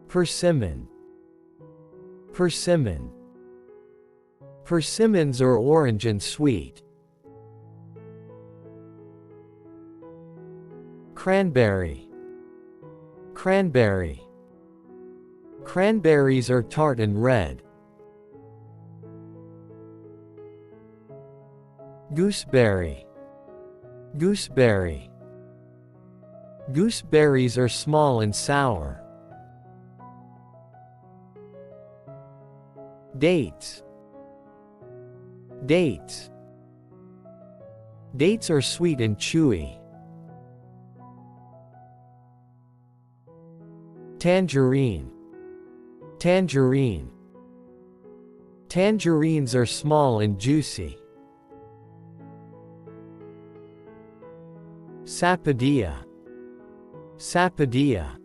Persimmon. Persimmon. Persimmons are orange and sweet. Cranberry. Cranberry. Cranberries are tart and red. Gooseberry. Gooseberry. Gooseberries are small and sour. Dates. Dates. Dates are sweet and chewy. Tangerine. Tangerine. Tangerines are small and juicy. Sapodilla. Sapodilla.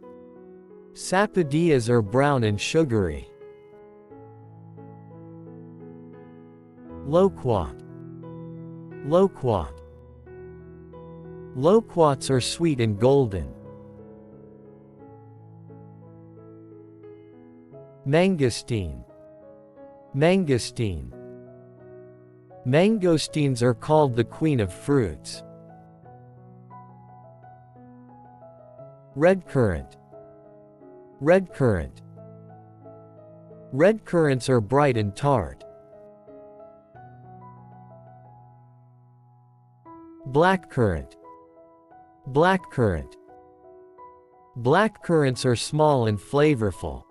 Sapodillas are brown and sugary. Loquat. Loquat. Loquats are sweet and golden. Mangosteen. Mangosteen. Mangosteens are called the queen of fruits. Redcurrant. Redcurrant. Redcurrants are bright and tart. Blackcurrant. Blackcurrant. Blackcurrants are small and flavorful.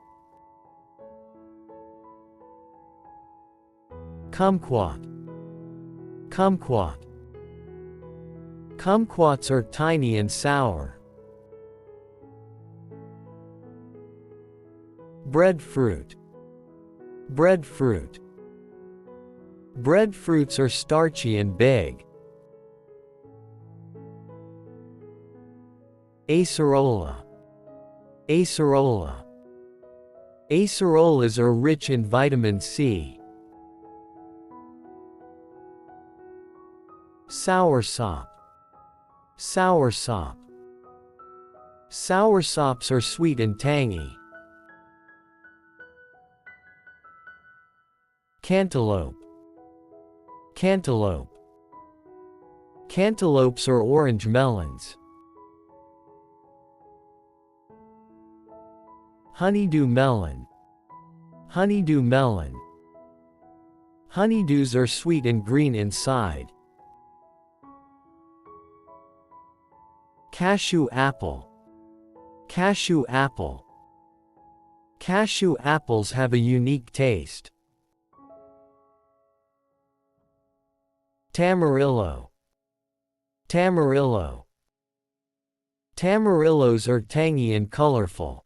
Kumquat. Kumquat. Kumquats are tiny and sour. Breadfruit. Breadfruit. Breadfruits are starchy and big. Acerola. Acerola. Acerolas are rich in vitamin C. Soursop. Soursop. Soursops are sweet and tangy. Cantaloupe. Cantaloupe. Cantaloupes are orange melons. Honeydew melon. Honeydew melon. Honeydews are sweet and green inside. Cashew apple. Cashew apple. Cashew apples have a unique taste. Tamarillo. Tamarillo. Tamarillos are tangy and colorful.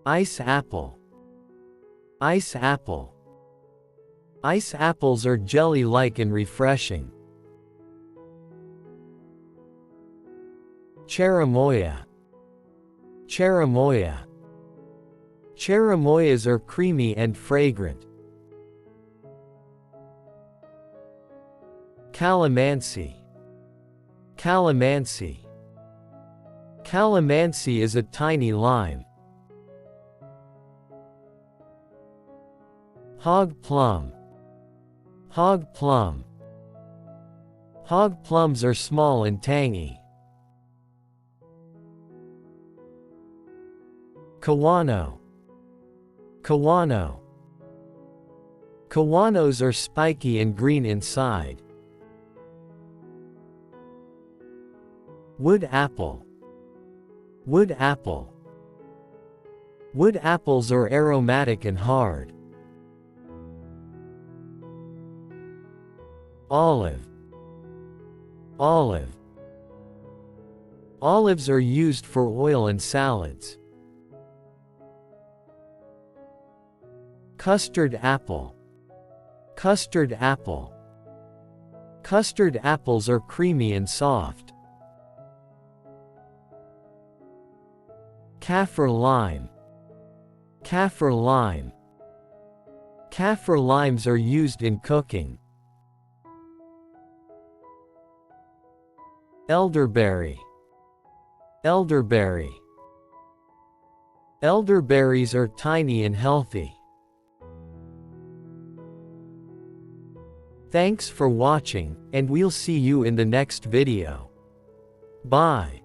Ice apple. Ice apple. Ice apples are jelly-like and refreshing. Cherimoya. Cherimoya. Cherimoyas are creamy and fragrant. Calamansi. Calamansi. Calamansi is a tiny lime. Hog plum. Hog plum. Hog plums are small and tangy. Kawano. Kawano. Kawanos are spiky and green inside. Wood apple. Wood apple. Wood apples are aromatic and hard. Olive. Olive. Olives are used for oil and salads. Custard apple. Custard apple. Custard apples are creamy and soft. Kaffir lime. Kaffir lime. Kaffir limes are used in cooking. Elderberry. Elderberry. Elderberries are tiny and healthy. Thanks for watching, and we'll see you in the next video. Bye.